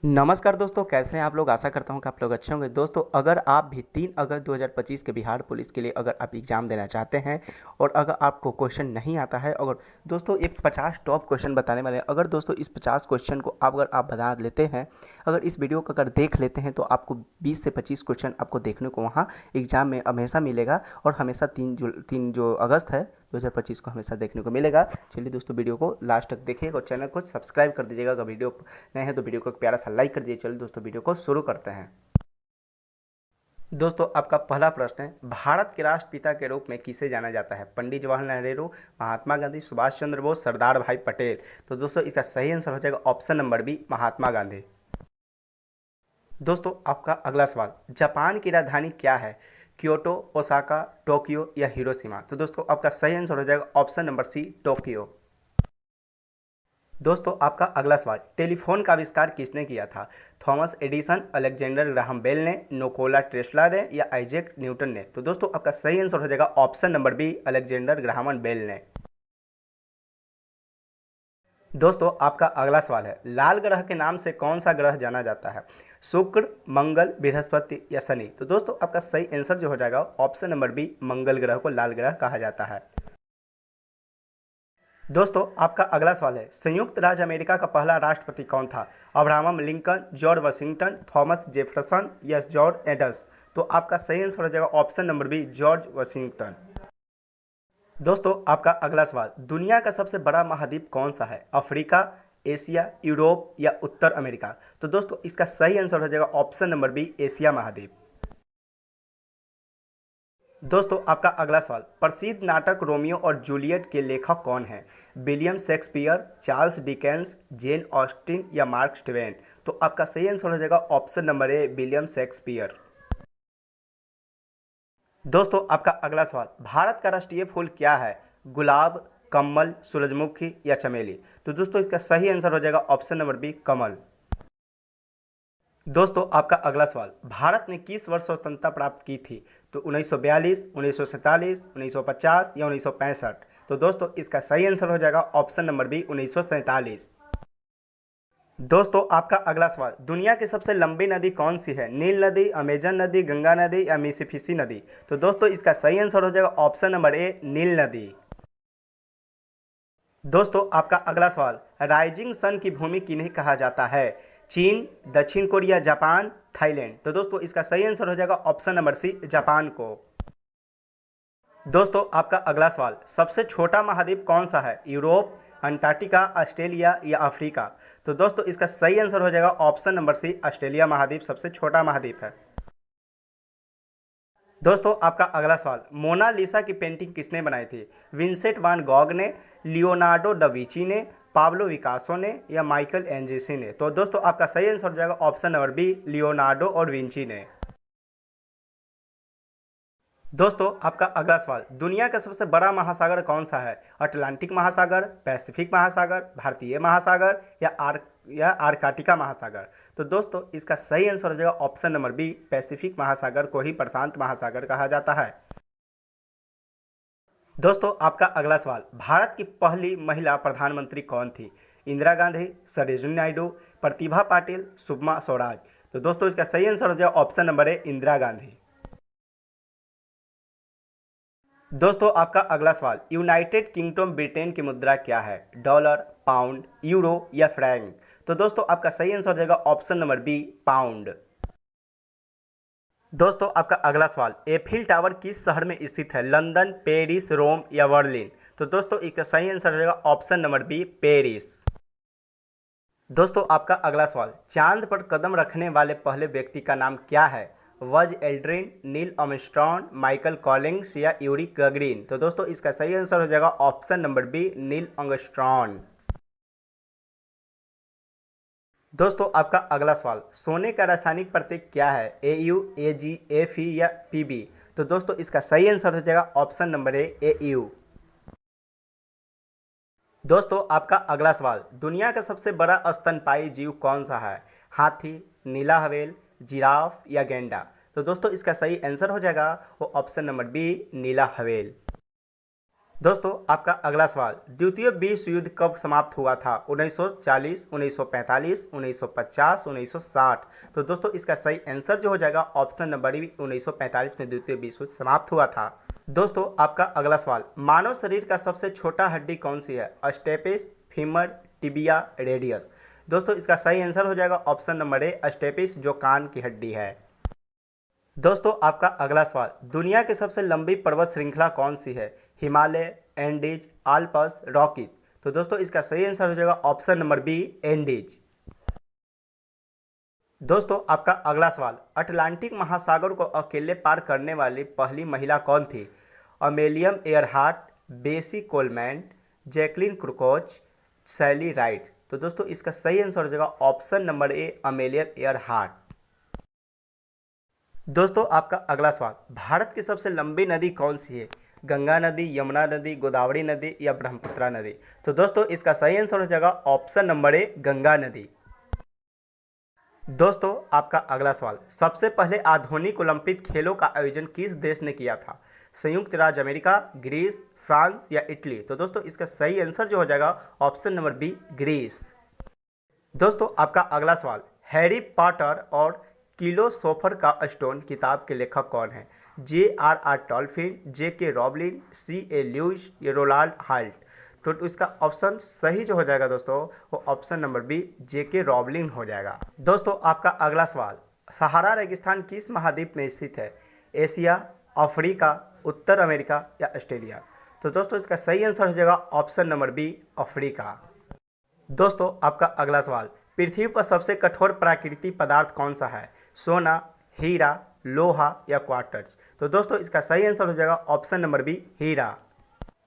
नमस्कार दोस्तों, कैसे हैं आप लोग। आशा करता हूं कि आप लोग अच्छे होंगे। दोस्तों, अगर आप भी 3 अगस्त 2025 के बिहार पुलिस के लिए अगर आप एग्ज़ाम देना चाहते हैं और अगर आपको क्वेश्चन नहीं आता है, अगर दोस्तों एक 50 टॉप क्वेश्चन बताने वाले हैं। अगर दोस्तों इस 50 क्वेश्चन को अगर आप बता लेते हैं, अगर इस वीडियो को अगर देख लेते हैं, तो आपको 20 से 25 क्वेश्चन आपको देखने को वहाँ एग्ज़ाम में हमेशा मिलेगा और हमेशा 3 जो अगस्त है 2025 को हमेशा देखने को मिलेगा। चलिए दोस्तों, वीडियो को लास्ट तक देखिएगा और चैनल को सब्सक्राइब कर दीजिएगा। अगर वीडियो नए हैं तो वीडियो को एक प्यारा सा लाइक कर दीजिए। चलिए दोस्तों, वीडियो को शुरू करते हैं। दोस्तों, आपका पहला प्रश्न है, भारत के राष्ट्रपिता के रूप में किसे जाना जाता है? पंडित जवाहरलाल नेहरू, महात्मा गांधी, सुभाष चंद्र बोस, सरदार भाई पटेल। तो दोस्तों इसका सही आंसर हो जाएगा option number B, Mahatma Gandhi. दोस्तों, आपका अगला सवाल, जापान की राजधानी क्या है? क्योटो, ओसाका, टोक्यो या हिरोशिमा। तो दोस्तों आपका सही आंसर हो जाएगा ऑप्शन नंबर सी, टोक्यो। दोस्तों, आपका अगला सवाल, टेलीफोन का आविष्कार किसने किया था? Thomas Edison, Alexander Graham Bell ने, निकोला टेस्ला ने या आइजैक न्यूटन ने। तो दोस्तों आपका सही आंसर हो जाएगा option number B, Alexander Graham Bell ने। दोस्तों, आपका अगला सवाल है, लाल ग्रह के नाम से कौन सा ग्रह जाना जाता है? शुक्र, मंगल, बृहस्पति या शनि। तो दोस्तों आपका सही आंसर जो हो जाएगा ऑप्शन नंबर बी, मंगल ग्रह को लाल ग्रह कहा जाता है। दोस्तों, आपका अगला सवाल है, संयुक्त राज्य अमेरिका का पहला राष्ट्रपति कौन था? Abraham Lincoln, George Washington, Thomas Jefferson या जॉर्ज एडस। तो आपका सही आंसर हो जाएगा option number B, George Washington. दोस्तों, आपका अगला सवाल, दुनिया का सबसे बड़ा महाद्वीप कौन सा है? अफ्रीका, एशिया, यूरोप या उत्तर अमेरिका। तो दोस्तों इसका सही आंसर हो जाएगा ऑप्शन नंबर बी, एशिया महाद्वीप। दोस्तों, आपका अगला सवाल, प्रसिद्ध नाटक रोमियो और जूलियट के लेखक कौन हैं? William Shakespeare, Charles Dickens, Jane Austen या मार्क ट्वेन। तो आपका सही आंसर हो जाएगा ऑप्शन नंबर ए, विलियम शेक्सपियर। दोस्तों, आपका अगला सवाल, भारत का राष्ट्रीय फूल क्या है? गुलाब, कमल, सूरजमुखी या चमेली। तो दोस्तों इसका सही आंसर हो जाएगा ऑप्शन नंबर बी, कमल। दोस्तों, आपका अगला सवाल, भारत ने किस वर्ष स्वतंत्रता प्राप्त की थी? तो 1942, 1947, 1950 या 1965। तो दोस्तों इसका सही आंसर हो जाएगा ऑप्शन नंबर बी, 1947। दोस्तों, आपका अगला सवाल, दुनिया की सबसे लंबी नदी कौन सी है? नील नदी, अमेजन नदी, गंगा नदी या मिसिसिपी नदी। तो दोस्तों इसका सही आंसर हो जाएगा ऑप्शन नंबर ए, नील नदी। दोस्तों, आपका अगला सवाल, राइजिंग सन की भूमि किन्हें कहा जाता है? चीन, दक्षिण कोरिया, जापान, थाईलैंड। तो दोस्तों इसका सही आंसर हो जाएगा ऑप्शन नंबर सी, जापान को। दोस्तों, आपका अगला सवाल, सबसे छोटा महाद्वीप कौन सा है? यूरोप, अंटार्कटिका, ऑस्ट्रेलिया या अफ्रीका। तो दोस्तों इसका सही आंसर हो जाएगा ऑप्शन नंबर सी, ऑस्ट्रेलिया महाद्वीप सबसे छोटा महाद्वीप है। दोस्तों, आपका अगला सवाल, मोनालिसा की पेंटिंग किसने बनाई थी? विंसेंट वान गॉग ने, लियोनार्डो दा विंची ने, पाब्लो विकासो ने या माइकल एंजेसी ने। तो दोस्तों आपका सही आंसर हो जाएगा ऑप्शन नंबर बी, लियोनार्डो और विंची ने। दोस्तों, आपका अगला सवाल, दुनिया का सबसे बड़ा महासागर कौन सा है? अटलांटिक महासागर, पैसिफिक महासागर, भारतीय महासागर या आर्कटिका महासागर। तो दोस्तों इसका सही आंसर हो जाएगा ऑप्शन नंबर बी, पैसिफिक महासागर को ही प्रशांत महासागर कहा जाता है। दोस्तों, आपका अगला सवाल, भारत की पहली महिला प्रधानमंत्री कौन थी? इंदिरा गांधी, सरोजिनी नायडू, प्रतिभा पाटिल, सुषमा स्वराज। तो दोस्तों इसका सही आंसर हो जाएगा ऑप्शन नंबर ए, इंदिरा गांधी। दोस्तों, आपका अगला सवाल, यूनाइटेड किंगडम ब्रिटेन की मुद्रा क्या है? डॉलर, पाउंड, यूरो या फ्रैंक। तो दोस्तों आपका सही आंसर हो जाएगा ऑप्शन नंबर बी, पाउंड। दोस्तों, आपका अगला सवाल, एफिल टावर किस शहर में स्थित है? लंदन, पेरिस, रोम या बर्लिन। तो दोस्तों इसका सही आंसर हो जाएगा ऑप्शन नंबर बी, पेरिस। दोस्तों, आपका अगला सवाल, चांद पर कदम रखने वाले पहले व्यक्ति का नाम क्या है? Buzz Aldrin, Neil Armstrong, Michael Collins या यूरी गगरिन। तो दोस्तों इसका सही आंसर हो जाएगा option number B, Neil Armstrong. दोस्तों, आपका अगला सवाल, सोने का रासायनिक प्रतीक क्या है? AU, AG, Fe या Pb। तो दोस्तों इसका सही आंसर हो जाएगा ऑप्शन नंबर ए, AU। दोस्तों, आपका अगला सवाल, दुनिया का सबसे बड़ा स्तनपायी जीव कौन सा है? हाथी, नीला हवेल, जिराफ या गैंडा। तो दोस्तों इसका सही आंसर हो जाएगा वो ऑप्शन नंबर बी, नीला हवेल। दोस्तों आपका अगला सवाल, द्वितीय विश्व युद्ध कब समाप्त हुआ था? 1940, 1945, 1950, 1960। तो दोस्तों इसका सही आंसर जो हो जाएगा ऑप्शन नंबर बी, 1945 में द्वितीय विश्व युद्ध समाप्त हुआ था। दोस्तों आपका अगला सवाल, मानव शरीर का सबसे छोटा हड्डी कौन सी है? Stapes, femur, tibia, radius. दोस्तों इसका सही आंसर हो जाएगा ऑप्शन नंबर ए, स्टेपिस, जो कान की हड्डी है। दोस्तों आपका अगला सवाल, दुनिया की सबसे लंबी पर्वत श्रृंखला कौन सी है? Himalaya, Andes, Alps, Rockies. तो दोस्तों इसका सही आंसर हो जाएगा ऑप्शन नंबर बी, एंडीज। दोस्तों आपका अगला सवाल, अटलांटिक महासागर को अकेले पार करने वाली पहली महिला कौन थी? अमेलियम एयरहार्ट, बेसी कोलमैन, जैकलिन क्रुकोच, सैली राइट। तो दोस्तों इसका सही आंसर हो जाएगा ऑप्शन नंबर ए, अमेलियम एयरहार्ट। दोस्तों आपका अगला सवाल, भारत की सबसे लंबी नदी कौन सी है? गंगा नदी, यमुना नदी, गोदावरी नदी या ब्रह्मपुत्र नदी। तो दोस्तों इसका सही आंसर हो जाएगा ऑप्शन नंबर ए, गंगा नदी। दोस्तों आपका अगला सवाल, सबसे पहले आधुनिक ओलंपिक खेलों का आयोजन किस देश ने किया था? संयुक्त राज्य अमेरिका, ग्रीस, फ्रांस या इटली। तो दोस्तों इसका सही आंसर जो हो जाएगा ऑप्शन नंबर बी, ग्रीस। दोस्तों आपका अगला सवाल, हैरी पॉटर और किलोसोफर का स्टोन किताब के लेखक कौन है? J.R.R. टॉलकिन, J.K. Rolling, C.A. Lewis या रोलाल्ड हाल्ट। तो इसका ऑप्शन सही जो हो जाएगा दोस्तों वो option number B, J.K. Rolling हो जाएगा। दोस्तों आपका अगला सवाल, सहारा रेगिस्तान किस महाद्वीप में स्थित है? एशिया, अफ्रीका, उत्तर अमेरिका या ऑस्ट्रेलिया। तो दोस्तों इसका सही आंसर हो जाएगा ऑप्शन नंबर बी, अफ्रीका। दोस्तों आपका अगला सवाल, पृथ्वी पर सबसे कठोर प्राकृतिक पदार्थ कौन सा है? सोना, हीरा, लोहा या क्वार्ट्ज। तो दोस्तों इसका सही आंसर हो जाएगा ऑप्शन नंबर बी, हीरा।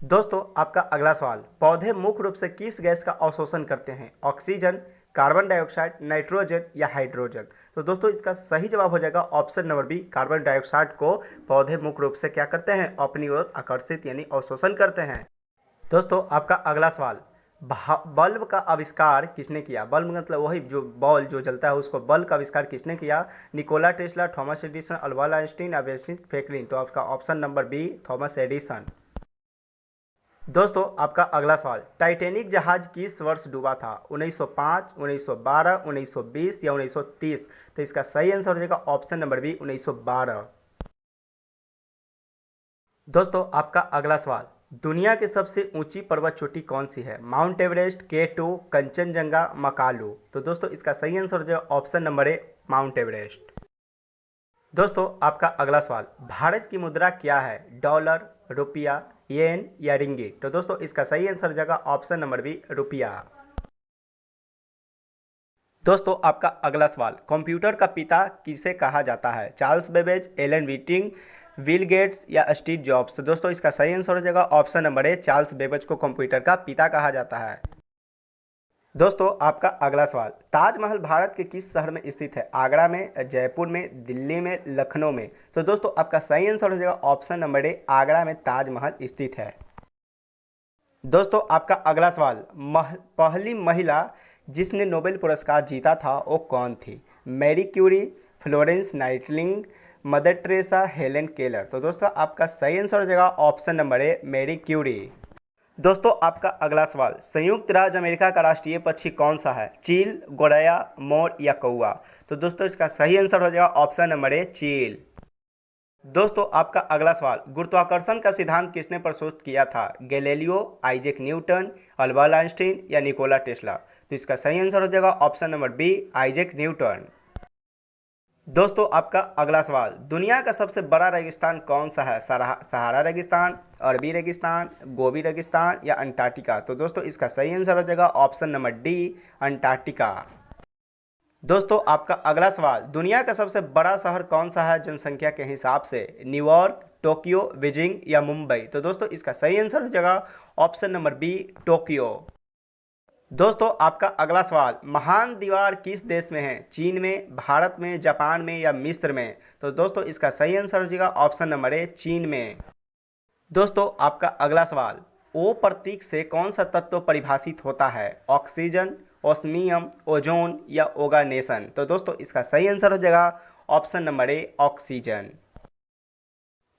दोस्तों आपका अगला सवाल, पौधे मुख्य रूप से किस गैस का अवशोषण करते हैं? ऑक्सीजन, कार्बन डाइऑक्साइड, नाइट्रोजन या हाइड्रोजन। तो दोस्तों इसका सही जवाब हो जाएगा option number B, carbon dioxide को पौधे मुख्य रूप से क्या करते हैं? अपनी ओर आकर्षित यानी अवशोषण करते हैं। दोस्तों आपका अगला सवाल, बल्ब का आविष्कार किसने किया? बल्ब मतलब वही जो बॉल जो जलता है उसको, बल्ब का आविष्कार किसने किया? Nikola Tesla, Thomas Edison, Albert Einstein या बेंजामिन फ्रैंकलिन। तो आपका option number B, Thomas Edison. दोस्तों आपका अगला सवाल, टाइटैनिक जहाज किस वर्ष डूबा था? 1905, 1912, 1920 या 1930। तो इसका सही आंसर हो जाएगा ऑप्शन नंबर बी, 1912। दोस्तों आपका अगला सवाल, दुनिया की सबसे ऊंची पर्वत चोटी कौन सी है? Mount Everest, K2, Kanchenjunga, Makalu. तो दोस्तों इसका सही आंसर हो जाएगा ऑप्शन नंबर ए, माउंट एवरेस्ट। दोस्तों आपका अगला सवाल, भारत की मुद्रा क्या है? डॉलर, रुपया, येन या रिंगिट। तो दोस्तों इसका सही आंसर हो जाएगा ऑप्शन नंबर बी, रुपया। दोस्तों आपका अगला सवाल, कंप्यूटर का पिता किसे कहा जाता है? Charles Babbage, Alan Whiting, Bill Gates या स्टीव जॉब्स। तो दोस्तों इसका सही आंसर हो जाएगा option number A, Charles Babbage को कंप्यूटर का पिता कहा जाता है। दोस्तों आपका अगला सवाल, ताजमहल भारत के किस शहर में स्थित है? आगरा में, जयपुर में, दिल्ली में, लखनऊ में। तो दोस्तों आपका सही आंसर हो जाएगा ऑप्शन नंबर ए, आगरा में ताजमहल स्थित है। दोस्तों आपका अगला सवाल, पहली महिला जिसने नोबेल पुरस्कार जीता था वो कौन थी? Marie Curie, Florence Nightingale, Mother Teresa, Helen Keller. तो दोस्तों आपका सही आंसर हो जाएगा option number A, Marie Curie. दोस्तों आपका अगला सवाल, संयुक्त राज्य अमेरिका का राष्ट्रीय पक्षी कौन सा है? चील, गौरैया, मोर या कौवा। तो दोस्तों इसका सही आंसर हो जाएगा ऑप्शन नंबर ए, चील। दोस्तों आपका अगला सवाल, गुरुत्वाकर्षण का सिद्धांत किसने प्रस्तुत किया था? Galileo, Isaac Newton, Albert Einstein या निकोला टेस्ला। तो इसका सही आंसर हो जाएगा option number B, Isaac Newton. दोस्तों आपका अगला सवाल, दुनिया का सबसे बड़ा रेगिस्तान कौन सा है? सहारा रेगिस्तान, अरबी रेगिस्तान, गोबी रेगिस्तान या अंटार्कटिका। तो दोस्तों इसका सही आंसर हो जाएगा ऑप्शन नंबर डी, अंटार्कटिका। दोस्तों आपका अगला सवाल, दुनिया का सबसे बड़ा शहर कौन सा है जनसंख्या के हिसाब से? न्यूयॉर्क, टोक्यो, बीजिंग या मुंबई। तो दोस्तों इसका सही आंसर हो जाएगा ऑप्शन नंबर बी, टोक्यो। दोस्तों आपका अगला सवाल, महान दीवार किस देश में है? चीन में, भारत में, जापान में या मिस्र में। तो दोस्तों इसका सही आंसर हो जाएगा ऑप्शन नंबर ए, चीन में। दोस्तों आपका अगला सवाल, ओ प्रतीक से कौन सा तत्व परिभाषित होता है? ऑक्सीजन, ओस्मियम, ओजोन या ओगानेशन। तो दोस्तों इसका सही आंसर हो जाएगा ऑप्शन नंबर ए, ऑक्सीजन।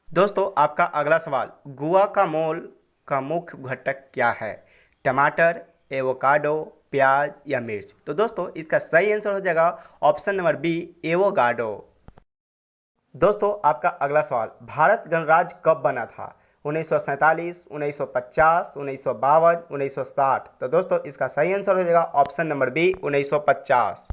दोस्तों आपका अगला सवाल, गुआकामोल का मुख्य घटक क्या है? टमाटर, एवोकाडो, प्याज या मिर्च? तो दोस्तों इसका सही आंसर हो जाएगा ऑप्शन नंबर बी, एवोकाडो। दोस्तों आपका अगला सवाल, भारत गणराज्य कब बना था? 1947, 1950, 1952, 1960? तो दोस्तों इसका सही आंसर हो जाएगा ऑप्शन नंबर बी, 1950।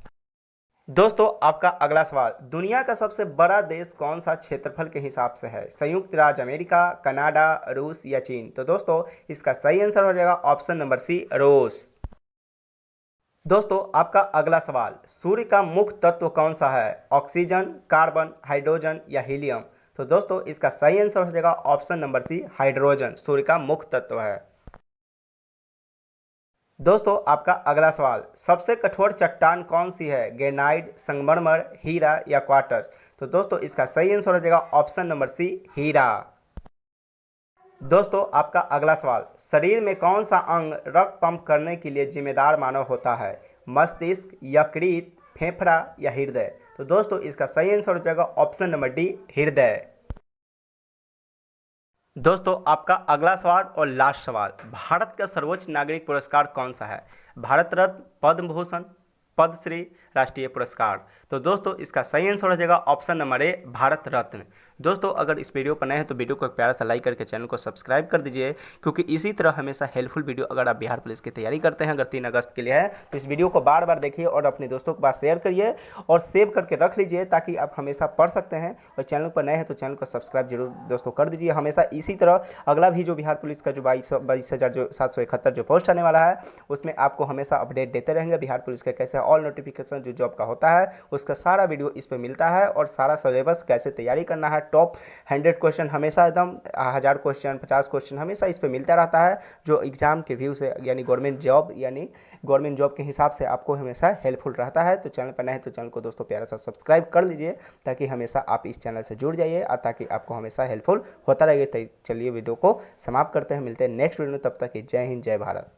दोस्तों आपका अगला सवाल, दुनिया का सबसे बड़ा देश कौन सा क्षेत्रफल के हिसाब से है? संयुक्त राज्य अमेरिका, कनाडा, रूस या चीन? तो दोस्तों इसका सही आंसर हो जाएगा ऑप्शन नंबर सी, रूस। दोस्तों आपका अगला सवाल, सूर्य का मुख्य तत्व कौन सा है? ऑक्सीजन, कार्बन, हाइड्रोजन या हीलियम? तो दोस्तों इसका सही आंसर हो जाएगा ऑप्शन नंबर सी, हाइड्रोजन सूर्य का मुख्य तत्व है। दोस्तों आपका अगला सवाल, सबसे कठोर चट्टान कौन सी है? ग्रेनाइट, संगमरमर, हीरा या क्वार्ट्ज? तो दोस्तों इसका सही आंसर हो जाएगा ऑप्शन नंबर सी, हीरा। दोस्तों आपका अगला सवाल, शरीर में कौन सा अंग रक्त पंप करने के लिए जिम्मेदार मानव होता है? मस्तिष्क, यकृत, फेफड़ा या हृदय? तो दोस्तों इसका सही आंसर हो जाएगा ऑप्शन नंबर डी, हृदय। दोस्तों आपका अगला सवाल और लास्ट सवाल, भारत का सर्वोच्च नागरिक पुरस्कार कौन सा है? भारत रत्न, पद्म भूषण, पद्मश्री, राष्ट्रीय पुरस्कार? तो दोस्तों इसका सही आंसर हो जाएगा ऑप्शन नंबर ए, भारत रत्न। दोस्तों अगर इस वीडियो पर नए हैं तो वीडियो को एक प्यारा सा लाइक करके चैनल को सब्सक्राइब कर दीजिए, क्योंकि इसी तरह हमेशा हेल्पफुल वीडियो अगर आप बिहार पुलिस की तैयारी करते हैं, अगर 3 अगस्त के लिए है, तो इस वीडियो को बार बार देखिए और अपने दोस्तों के पास शेयर करिए और सेव करके रख लीजिए ताकि आप हमेशा पढ़ सकते हैं। और चैनल पर नए हैं तो चैनल को सब्सक्राइब जरूर दोस्तों कर दीजिए। हमेशा इसी तरह अगला भी जो बिहार पुलिस का जो 22,771 जो पोस्ट आने वाला है उसमें आपको हमेशा अपडेट देते रहेंगे। बिहार पुलिस का कैसे ऑल नोटिफिकेशन जो जॉब का होता है उसका सारा वीडियो इस पर मिलता है, और सारा सिलेबस कैसे तैयारी करना है, टॉप 100 क्वेश्चन हमेशा एकदम 1000 क्वेश्चन 50 क्वेश्चन हमेशा इस पे मिलता रहता है, जो एग्जाम के व्यू से यानी गवर्नमेंट जॉब के हिसाब से आपको हमेशा हेल्पफुल रहता है। तो चैनल पर नए हैं तो चैनल को दोस्तों प्यारा सा सब्सक्राइब कर लीजिए ताकि हमेशा आप इस चैनल से जुड़ जाइए और ताकि आपको हमेशा हेल्पफुल होता रहे। चलिए वीडियो को समाप्त करते हैं, मिलते हैं नेक्स्ट वीडियो में, तब तक जय हिंद, जय भारत।